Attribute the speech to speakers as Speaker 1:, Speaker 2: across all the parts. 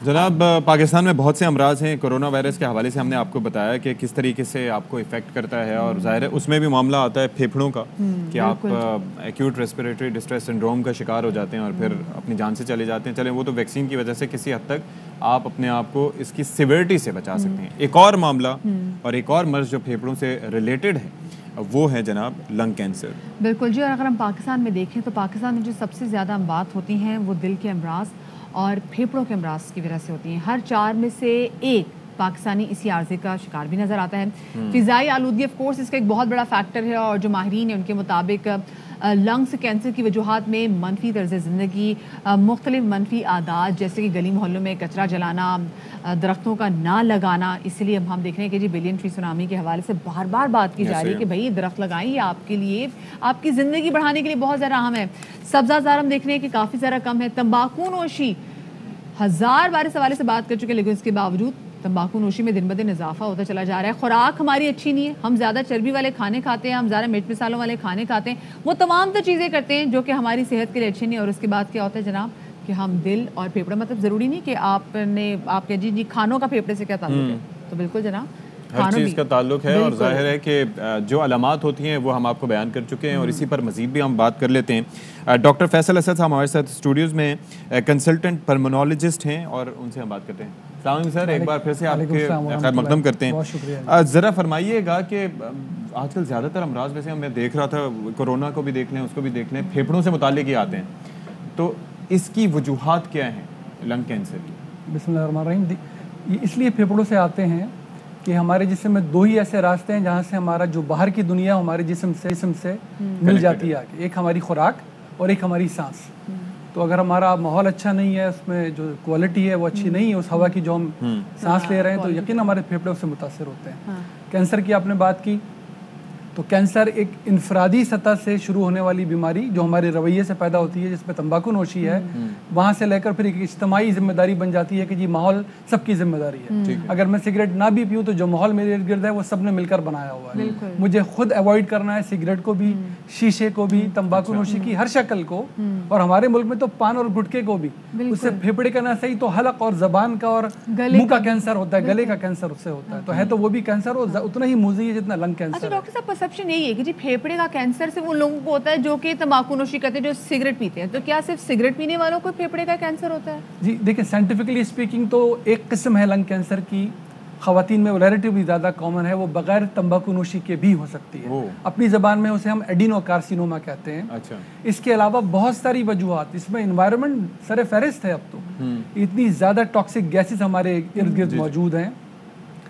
Speaker 1: جناب پاکستان میں بہت سے امراض ہیں. کرونا وائرس کے حوالے سے ہم نے آپ کو بتایا کہ کس طریقے سے آپ کو افیکٹ کرتا ہے, اور ظاہر ہے اس میں بھی معاملہ آتا ہے پھیپھڑوں کا کہ آپ ایکیوٹ ریسپیریٹری ڈسٹریس سنڈروم کا شکار ہو جاتے ہیں اور پھر اپنی جان سے چلے جاتے ہیں. چلیں وہ تو ویکسین کی وجہ سے کسی حد تک آپ اپنے آپ کو اس کی سیویرٹی سے بچا سکتے ہیں. ایک اور معاملہ اور ایک اور مرض جو پھیپھڑوں سے ریلیٹڈ ہے وہ ہے جناب لنگ کینسر.
Speaker 2: بالکل جی. اور اگر ہم پاکستان میں دیکھیں تو پاکستان میں جو سب سے زیادہ بات ہوتی ہیں وہ دل کے امراض اور پھیپھڑوں کے امراض کی وجہ سے ہوتی ہیں. ہر 4 میں سے 1 پاکستانی اسی عارضے کا شکار بھی نظر آتا ہے. فضائی آلودگی آف کورس اس کا ایک بہت بڑا فیکٹر ہے, اور جو ماہرین ہیں ان کے مطابق لنگس کینسر کی وجوہات میں منفی طرز زندگی, مختلف منفی عادات جیسے کہ گلی محلوں میں کچرا جلانا, درختوں کا نہ لگانا. اسی لیے اب ہم دیکھ رہے ہیں کہ جی بلین ٹری سونامی کے حوالے سے بار بار بات کی جا رہی ہے کہ بھائی درخت لگائیں, یہ آپ کے لیے آپ کی زندگی بڑھانے کے لیے بہت زیادہ اہم ہے. سبزہ زار ہم دیکھ رہے ہیں کہ کافی زیادہ کم ہے. تمباکو نوشی 1000 بار اس حوالے سے بات کر چکے, لیکن اس کے باوجود تمباکو نوشی میں دن بدن اضافہ ہوتا چلا جا رہا ہے. خوراک ہماری اچھی نہیں ہے, ہم زیادہ چربی والے کھانے کھاتے ہیں, ہم زیادہ مرچ مسالوں والے کھانے کھاتے ہیں, وہ تمام تو چیزیں کرتے ہیں جو کہ ہماری صحت کے لیے اچھی نہیں. اور اس کے بعد کیا ہوتا ہے جناب کہ ہم دل اور پھیپھڑا, مطلب ضروری نہیں کہ آپ کے جی کھانوں کا پھیپھڑے سے کیا تعلق ہے, تو بالکل جناب
Speaker 1: ہر چیز کا تعلق ہے. اور ظاہر ہے کہ جو علامات ہوتی ہیں وہ ہم آپ کو بیان کر چکے ہیں, اور اسی پر مزید بھی ہم بات کر لیتے ہیں. ڈاکٹر فیصل اسد صاحب ہمارے ساتھ اسٹوڈیوز میں کنسلٹنٹ پلمونالوجسٹ ہیں, اور ان سے ہم بات کرتے ہیں. السلام علیکم سر, ایک بار پھر سے آپ کے خیر مقدم کرتے ہیں. ذرا فرمائیے گا کہ آج کل زیادہ تر امراض ویسے میں دیکھ رہا تھا, کورونا کو بھی دیکھ لیں, اس کو بھی دیکھ لیں, پھیپھڑوں سے متعلق ہی آتے ہیں, تو اس کی وجوہات کیا ہیں لنگ کینسر کی؟
Speaker 3: بسم اللہ الرحمن الرحیم. یہ اس لیے پھیپھڑوں سے آتے ہیں کہ ہمارے جسم میں 2 ہی ایسے راستے ہیں جہاں سے ہمارا جو باہر کی دنیا ہمارے جسم سے مل جاتی ہے. ایک ہماری خوراک اور ایک ہماری سانس. تو اگر ہمارا ماحول اچھا نہیں ہے, اس میں جو کوالٹی ہے وہ اچھی نہیں ہے, اس ہوا کی جو ہم سانس لے رہے ہیں, تو یقین ہمارے پھیپھڑے اس سے متاثر ہوتے ہیں. کینسر کی آپ نے بات کی, تو کینسر ایک انفرادی سطح سے شروع ہونے والی بیماری جو ہمارے رویے سے پیدا ہوتی ہے, جس میں تمباکو نوشی ہے, وہاں سے لے کر پھر ایک اجتماعی ذمہ داری بن جاتی ہے کہ جی ماحول سب کی ذمہ داری ہے. اگر میں سگریٹ نہ بھی پیوں تو جو ماحول میرے ارد گرد ہے وہ سب نے مل کر بنایا ہوا ہے. مجھے خود اوائڈ کرنا ہے سگریٹ کو بھی, شیشے کو بھی, تمباکو نوشی کی ہر شکل کو, اور ہمارے ملک میں تو پان اور گٹکے کو بھی. اس سے پھیپھڑے کا نہ صحیح تو حلق اور زبان کا اور منہ کا کینسر ہوتا ہے, گلے کا کینسر اس سے ہوتا ہے. تو ہے تو وہ بھی کینسر, اتنا ہی موذی ہے جتنا لنگ کینسر.
Speaker 2: ڈاکٹر صاحب پرسپشن یہی ہے کہ جی پھیپھڑے کا کینسر صرف ان لوگوں کو ہوتا ہے جو کہ تمباکو نوشی کرتے ہیں, جو سگریٹ پیتے ہیں, تو کیا صرف سگریٹ پینے والوں کو پھیپھڑے کا کینسر ہوتا ہے؟
Speaker 3: جی دیکھیں, سائنٹیفکلی اسپیکنگ تو ایک قسم ہے لنگ کینسر کی, خواتین میں ریلیٹیولی زیادہ کامن ہے, وہ بغیر تمباکو نوشی کے بھی ہو سکتی ہے. اپنی زبان میں اسے ہم ایڈینو کارسینوما کہتے ہیں. اس کے علاوہ بہت ساری وجوہات, اس میں انوائرمنٹ سر فہرست ہے. اب تو اتنی زیادہ ٹاکسک گیسز ہمارے ارد گرد موجود ہیں,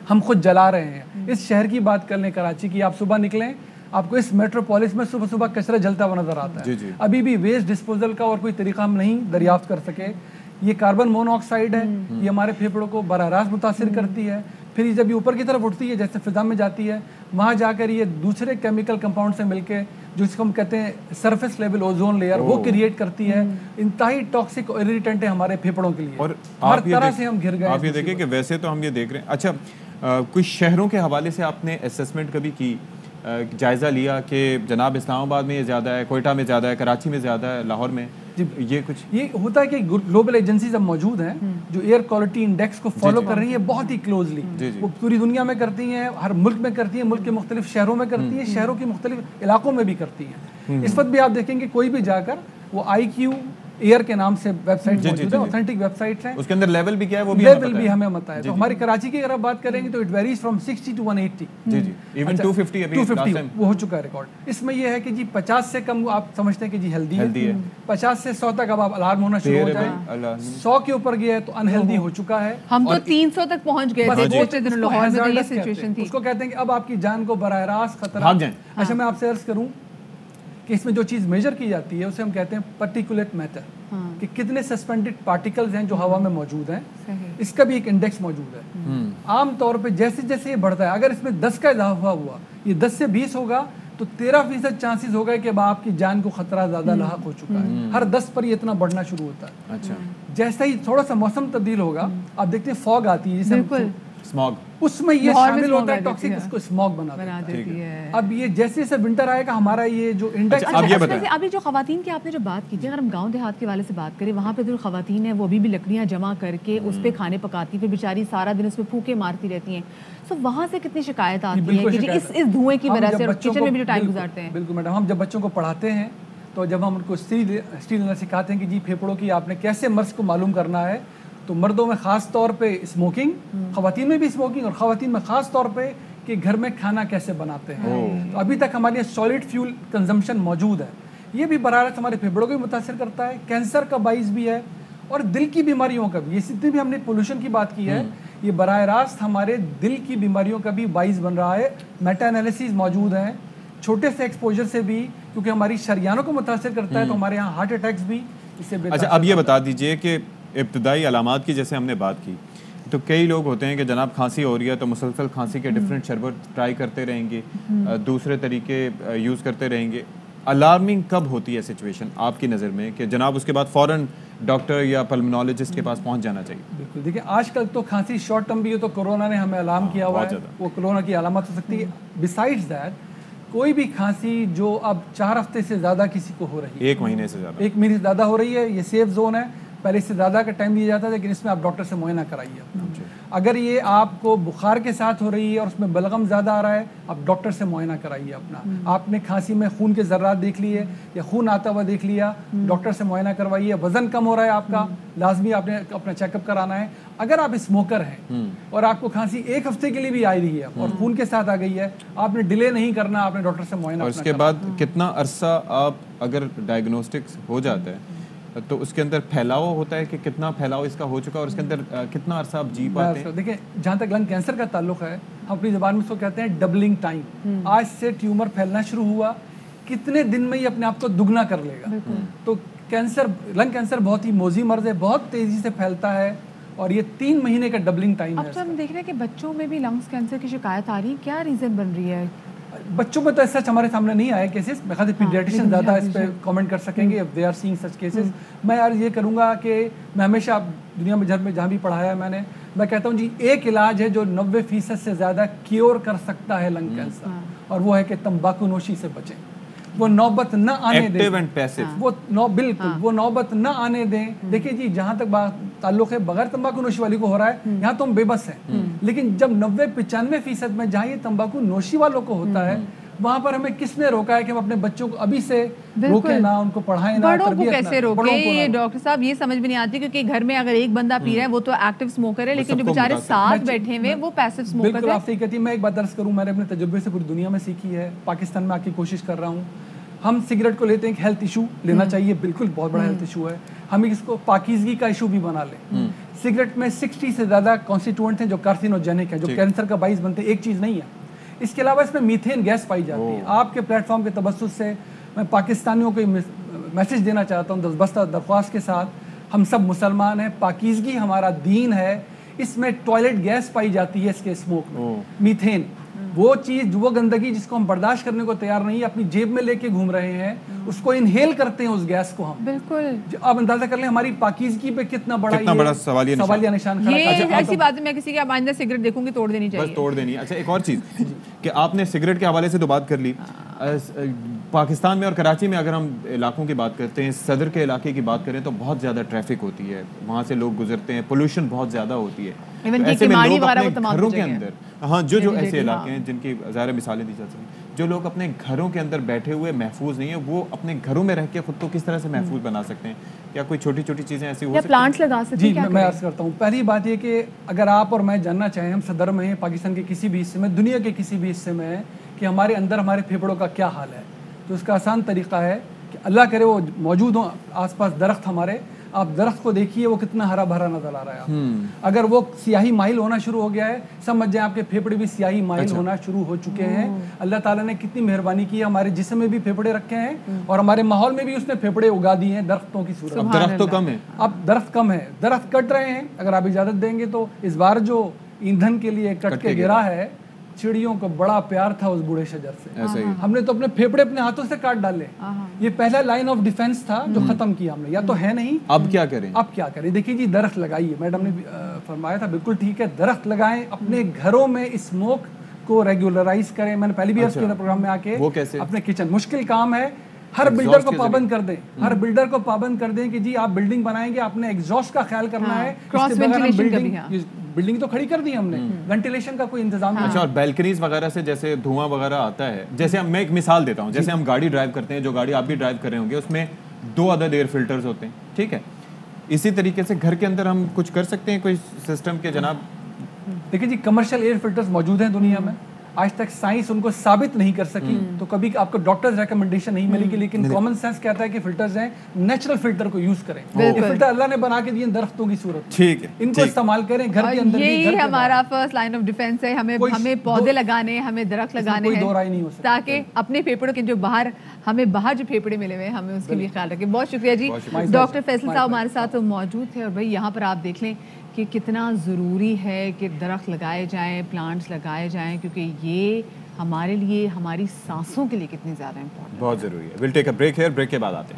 Speaker 3: ہم خود جلا رہے ہیں. اس شہر کی بات کر لیں, کراچی کی, آپ صبح نکلیں, آپ کو اس میٹروپولس میں صبح صبح کچرا جلتا ہوا نظر آتا ہے. ابھی بھی ویسٹ ڈسپوزل کا اور کوئی طریقہ ہم نہیں دریافت کر سکے. یہ کاربن مونو آکسائڈ ہے, یہ ہمارے پھیپھڑوں کو براہ راست متاثر کرتی ہے. پھر یہ جب یہ اوپر کی طرف اٹھتی ہے, جیسے فضا میں جاتی ہے, وہاں جا کر یہ دوسرے کیمیکل کمپاؤنڈ سے مل کے, جو اس کو ہم کہتے ہیں سرفیس لیول اوزون لیئر, وہ کریٹ کرتی ہے. انتہائی ٹاکسک اور اریٹنٹ ہے ہمارے پھیپھڑوں کے لیے, اور ہر طرح سے ہم گھر گئے.
Speaker 1: آپ یہ دیکھیں کہ ویسے تو ہم یہ دیکھ رہے ہیں. اچھا, کچھ شہروں کے حوالے سے آپ نے اسیسمنٹ کبھی کی, جائزہ لیا کہ جناب اسلام آباد میں یہ زیادہ ہے, کوئٹہ میں زیادہ ہے, کراچی میں زیادہ ہے, لاہور میں؟
Speaker 3: جی یہ کچھ یہ ہوتا ہے کہ گلوبل ایجنسیز اب موجود ہیں جو ایئر کوالٹی انڈیکس کو فالو کر رہی ہیں بہت ہی کلوزلی. وہ پوری دنیا میں کرتی ہیں, ہر ملک میں کرتی ہیں, ملک کے مختلف شہروں میں کرتی ہیں, شہروں کے مختلف علاقوں میں بھی کرتی ہیں. اس وقت بھی آپ دیکھیں گے کوئی بھی جا کر وہ IQ ایئر کے نام سے ویب سائٹ موجود ہے, اوتھینٹک ویب سائٹس ہیں.
Speaker 1: اس کے اندر لیول بھی کیا ہے وہ بھی
Speaker 3: ہمیں پتہ ہے. تو ہماری کراچی کی اگر آپ بات کریں گے تو it varies from 60 to 180.
Speaker 1: Even 250 ابھی
Speaker 3: 250 وہ ہو چکا ہے ریکارڈ. اس میں یہ ہے کہ جی 50 سے کم آپ سمجھتے ہیں کہ جی ہیلدی ہے, 50 سے 100 تک اب آپ الارم ہونا شروع ہو جائے, 100 کے اوپر گیا ہے تو انہیلدی ہو چکا ہے.
Speaker 2: ہم تو 300 تک پہنچ گئے تھے لاہور میں, یہ سچویشن تھی.
Speaker 3: اس کو کہتے ہیں کہ اب آپ کی جان کو براہ راست خطرہ. اچھا میں آپ سے عرض کروں کہ اس میں جو چیز میجر کی جاتی ہے اسے ہم کہتے ہیں پرٹیکولیٹ میٹر, کہ کتنے سسپینڈڈ پارٹیکلز ہیں جو ہوا میں موجود ہیں. اس کا بھی ایک انڈیکس موجود ہے. عام طور پہ جیسے جیسے یہ بڑھتا ہے, اگر اس میں 10 کا اضافہ ہوا, یہ 10 سے 20 ہوگا, تو 13% چانسز ہو گئے کہ اب آپ کی جان کو خطرہ زیادہ لاحق ہو چکا ہے. ہر 10 پر یہ اتنا بڑھنا شروع ہوتا ہے. جیسے ہی تھوڑا سا موسم تبدیل ہوگا, آپ دیکھتے ہیں فوگ آتی ہے, جسے
Speaker 1: स्मॉग,
Speaker 3: उसमें ये
Speaker 2: लाहौर में
Speaker 3: शामिल
Speaker 2: smog
Speaker 3: होता
Speaker 2: आ
Speaker 3: है, टॉक्सिक,
Speaker 2: जाती है।
Speaker 3: इसको स्मॉग बना
Speaker 2: बना
Speaker 3: देता है।
Speaker 2: देती है।
Speaker 3: अब ये जैसे जैसे विंटर आएगा हमारा ये जो इंडेक्स
Speaker 1: अच्छा, अब ये बताएं।
Speaker 2: अभी जो खवातीन की आपने जो बात की थी, अगर हम गांव देहात के वाले से बात करें, वहाँ पे जो खवातीन है वो अभी भी लकड़ियाँ जमा करके उस पे खाने पकाती, फिर बेचारी सारा दिन उसमें फूके मारती रहती हैं। सो वहाँ से कितनी शिकायत आती है कि जी इस धुएं की वजह से, और किचन में भी जो टाइम गुजारते हैं।
Speaker 3: बिल्कुल मैडम, हम जब बच्चों को पढ़ाते हैं तो जब हम उनको स्टील लेना सिखाते हैं कि जी फेफड़ों की आपने कैसे मर्ज को मालूम करना है, तो मर्दों में ख़ास तौर पे स्मोकिंग, ख़वातीन में भी स्मोकिंग, और ख़वातीन में ख़ास तौर पे कि घर में खाना कैसे बनाते हैं। तो अभी तक हमारे यहाँ सॉलिड फ्यूल कंजम्पशन मौजूद है, ये भी बराह रास्त हमारे फेफड़ों को भी मुतासर करता है, कैंसर का बाइस भी है और दिल की बीमारियों का भी। ये जितनी भी हमने पोल्यूशन की बात की है, ये बराह रास्त हमारे दिल की बीमारियों का भी बाइस बन रहा है। मेटा एनालिसिस मौजूद हैं, छोटे से एक्सपोजर से भी, क्योंकि हमारी शरियानों को मुतासर करता है, तो हमारे यहाँ हार्ट अटैक्स भी इससे
Speaker 1: अच्छा, अब ये बता दीजिए कि इब्तदाई अलामात की जैसे हमने बात की, तो कई लोग होते हैं कि जनाब खांसी हो रही है तो मुसलसल खांसी के डिफरेंट शरबत ट्राई करते रहेंगे, दूसरे तरीके यूज़ करते रहेंगे। अलार्मिंग कब होती है सिचुएशन आपकी नज़र में कि जनाब उसके बाद फ़ौरन डॉक्टर या पल्मोनोलॉजिस्ट के पास पहुंच जाना चाहिए?
Speaker 3: बिल्कुल, देखिए आजकल तो खांसी शॉर्ट टर्म भी है, तो कोरोना ने हमें अलार्म किया हुआ है, वो कोरोना की अलामत हो सकती है। बिसाइड्स दैट कोई भी खांसी जो अब 4 हफ्ते से ज़्यादा किसी को हो रही है,
Speaker 1: 1 महीने से ज़्यादा,
Speaker 3: 1 महीने से ज़्यादा हो रही है, ये सेफ जोन है। पहले इससे ज़्यादा का टाइम दिया जाता है, लेकिन इसमें आप डॉक्टर से मुआयना कराइए अपना। अगर ये आपको बुखार के साथ हो रही है और उसमें बलगम ज़्यादा आ रहा है, आप डॉक्टर से मुआयना कराइए अपना। आपने खांसी में खून के ज़र्रात देख लिए या खून आता हुआ देख लिया, डॉक्टर से मुआयना करवाइए। वज़न कम हो रहा है आपका, लाजमी आपने अपना चेकअप कराना है। अगर आप स्मोकर हैं और आपको खांसी 1 हफ्ते के लिए भी आ रही है और खून के साथ आ गई है, आपने डिले नहीं करना, आपने डॉक्टर से मुआयना।
Speaker 1: और इसके बाद कितना अरसा आप अगर डायग्नोस्टिक्स हो जाता है तो उसके अंदर फैलाव होता है कि कितना फैलाव इसका हो चुका है और उसके अंदर कितना अरसा आप जी पाते हैं?
Speaker 3: देखिए, जहाँ तक लंग कैंसर का ताल्लुक है, हम अपनी ज़बान में इसको कहते हैं डबलिंग टाइम। आज से ट्यूमर फैलना शुरू हुआ, कितने दिन में ये अपने आप को दुगना कर लेगा। तो कैंसर, लंग कैंसर बहुत ही मोजी मर्ज है, बहुत तेज़ी से फैलता है और ये 3 महीने का डबलिंग टाइम है।
Speaker 2: अब तो हम देख रहे हैं कि बच्चों में भी लंग्स कैंसर की शिकायत आ रही है, क्या रीज़न बन रही है?
Speaker 3: बच्चों में तो ऐसा हमारे सामने नहीं आया केसेस, मैं ख्याल पीडियाट्रिशियन ज़्यादा इस पे कमेंट कर सकेंगे if they are seeing such cases. मैं यार ये करूँगा कि मैं हमेशा दुनिया में जहाँ भी पढ़ाया मैंने, मैं कहता हूँ जी एक इलाज है जो 90% से ज़्यादा क्योर कर सकता है लंग कैंसर, और वो है कि तंबाकू नोशी से बचें। वो नौबत न आने दें,
Speaker 1: एक्टिव एंड पैसिव,
Speaker 3: बिल्कुल वो नौबत न आने दें। देखिए जी, जहाँ तक ताल्लुक है बगैर तंबाकू नोशी वाली को हो रहा है, यहाँ तो हम बेबस हैं, लेकिन जब 90-95% में जहाँ ये तंबाकू नोशी वालों को होता है, वहाँ पर हमें किसने रोका है कि हम अपने बच्चों को अभी से रोके ना, उनको पढ़ाएं ना,
Speaker 2: बड़ों को कैसे रोके? ये डॉक्टर साहब ये समझ में नहीं आती, क्योंकि घर में अगर एक बंदा पी रहा है वो तो एक्टिव स्मोकर है, लेकिन जो बेचारे साथ बैठे हुए वो पैसिव स्मोकर है।
Speaker 3: बिल्कुल आपसे कहती है। मैं एक बात दर्ज करूँ, मैंने अपने तजुर्बे से पूरी दुनिया में सीखी है, पाकिस्तान में आके कोशिश कर रहा हूँ। हम सिगरेट को लेते हैं एक हेल्थ इशू, लेना चाहिए, बिल्कुल बहुत बड़ा हेल्थ इशू है, हम इसको पाकीज़गी का इशू भी बना लें। सिगरेट में 60 से ज़्यादा कॉन्स्टिट्यूएंट हैं जो कार्सिनोजेनिक हैं, जो कैंसर का बाइस बनते हैं, एक चीज़ नहीं है। इसके अलावा इसमें मीथेन गैस पाई जाती है। आपके प्लेटफॉर्म के तबस्सुस से मैं पाकिस्तानियों को मैसेज देना चाहता हूँ, दस्तबस्ता दरख्वास्त के साथ, हम सब मुसलमान हैं, पाकीज़गी हमारा दीन है, इसमें टॉयलेट गैस पाई जाती है, इसके स्मोक में मीथेन, वो चीज़, वो गंदगी जिसको हम बर्दाश्त करने को तैयार नहीं है, अपनी जेब में लेके घूम रहे हैं, उसको इनहेल करते हैं उस गैस को हम।
Speaker 2: बिल्कुल,
Speaker 3: आप अंदाजा कर लें हमारी पाकीज़गी पे कितना बड़ा
Speaker 1: सवालिया
Speaker 3: निशान।
Speaker 2: ये ऐसी बात है, मैं किसी के आइंदा सिगरेट देखूंगी तोड़ देनी चाहिए,
Speaker 1: बस तोड़ देनी। अच्छा, एक और चीज़ कि आपने सिगरेट के हवाले से तो बात कर ली, पाकिस्तान में और कराची में अगर हम इलाकों की बात करते हैं, सदर के इलाके की बात करें तो बहुत ज़्यादा ट्रैफिक होती है, वहाँ से लोग गुजरते हैं, पोल्यूशन बहुत ज़्यादा होती है। तो ऐसे में लोग अपने घरों के अंदर, हाँ, जो ऐसे इलाके हैं जिनकी ज़ाहिर मिसालें दी जा सकती, जो लोग अपने घरों के अंदर बैठे हुए महफूज नहीं है, वो अपने घरों में रह के खुद को किस तरह से महफूज बना सकते हैं? क्या कोई छोटी छोटी चीज़ें ऐसी हो सकती हैं?
Speaker 2: प्लांट्स लगा सकते हैं?
Speaker 3: जी, मैं अर्ज़ करता हूँ। पहली बात ये कि अगर आप और मैं जानना चाहें, हम सदर में हैं, पाकिस्तान के किसी भी हिस्से में, दुनिया के किसी भी हिस्से में हैं, कि हमारे अंदर हमारे फेफड़ों का क्या हाल है, तो उसका आसान तरीका है कि अल्लाह करे वो मौजूद हो आसपास दरख्त हमारे, आप दरख्त को देखिए वो कितना हरा भरा नजर आ रहा है। अगर वो सियाही माइल होना शुरू हो गया है, समझ जाए आपके फेफड़े भी सियाही माइल होना शुरू हो चुके हैं। अल्लाह ताला ने कितनी मेहरबानी की है, हमारे जिस्म में भी फेफड़े रखे हैं और हमारे माहौल में भी उसने फेफड़े उगा दिए हैं दरख्तों की सूरत में।
Speaker 1: दरख्त तो कम है,
Speaker 3: अब दरख्त कम है, दरख्त कट रहे हैं। अगर आप इजाजत देंगे तो इस बार जो ईंधन के लिए कट के गिरा है चिड़ियों को बड़ा प्यार था उस बूढ़े शजर से,
Speaker 1: ऐसे ही
Speaker 3: हमने तो अपने फेफड़े अपने हाथों से काट डाले। ये पहला लाइन ऑफ डिफेंस था जो खत्म किया हमने, या तो है नहीं।
Speaker 1: अब क्या करें?
Speaker 3: अब क्या करें? देखिए जी, दरख्त लगाइए, मैडम ने फरमाया था, बिल्कुल ठीक है, दरख्त लगाएं, अपने घरों में स्मोक को रेगुलराइज करें। मैंने पहले भी अर्ज किया था प्रोग्राम में आके,
Speaker 1: वो कैसे?
Speaker 3: अपने किचन, मुश्किल काम है, हर बिल्डर को पाबंद कर दें, हर बिल्डर को पाबंद कर दें कि जी आप बिल्डिंग बनाएंगे, आपने एग्जॉस्ट का ख्याल करना है,
Speaker 2: क्रॉस वेंटिलेशन का भी।
Speaker 3: बिल्डिंग तो खड़ी कर दी हमने, वेंटिलेशन का कोई इंतजाम नहीं।
Speaker 1: अच्छा, और बैल्कनीज वगैरह से जैसे धुआं वगैरह आता है, जैसे मैं एक मिसाल देता हूँ, जैसे हम गाड़ी ड्राइव करते हैं, जो गाड़ी आप भी ड्राइव कर रहे होंगे, उसमें 2 अदद एयर फिल्टर्स होते हैं, ठीक है? इसी तरीके से घर के अंदर हम कुछ कर सकते हैं कोई सिस्टम के जनाब?
Speaker 3: देखिए जी, कमर्शियल एयर फिल्टर्स मौजूद हैं दुनिया में, आज तक साइंस उनको साबित नहीं कर सकी, तो कभी आपको डॉक्टर्स रिकमेंडेशन नहीं मिलेगी, लेकिन कॉमन सेंस कहता है कि फिल्टर्स हैं, नेचुरल फिल्टर को यूज करें। ये फिल्टर अल्लाह ने बना के दिए दरख्तों की सूरत,
Speaker 1: ठीक है,
Speaker 3: इनको इस्तेमाल करें घर के अंदर भी,
Speaker 2: यही हमारा फर्स्ट लाइन ऑफ डिफेंस है। हमें पौधे लगाने, हमें दरख्त लगाने
Speaker 3: कोई दो राय नहीं हो सकती,
Speaker 2: ताकि अपने फेफड़ों के जो बाहर हमें जो फेफड़े मिले हुए हैं, हमें उसके लिए ख्याल रखें। बहुत शुक्रिया जी। डॉक्टर फैसल साहब हमारे साथ मौजूद थे। और भाई यहाँ पर आप देख लें कि कितना ज़रूरी है कि दरख्त लगाए जाएं, प्लांट्स लगाए जाएं, क्योंकि ये हमारे लिए, हमारी सांसों के लिए कितनी ज़्यादा इम्पोर्टेंट,
Speaker 1: बहुत ज़रूरी है। Will take a break here, break के बाद आते हैं।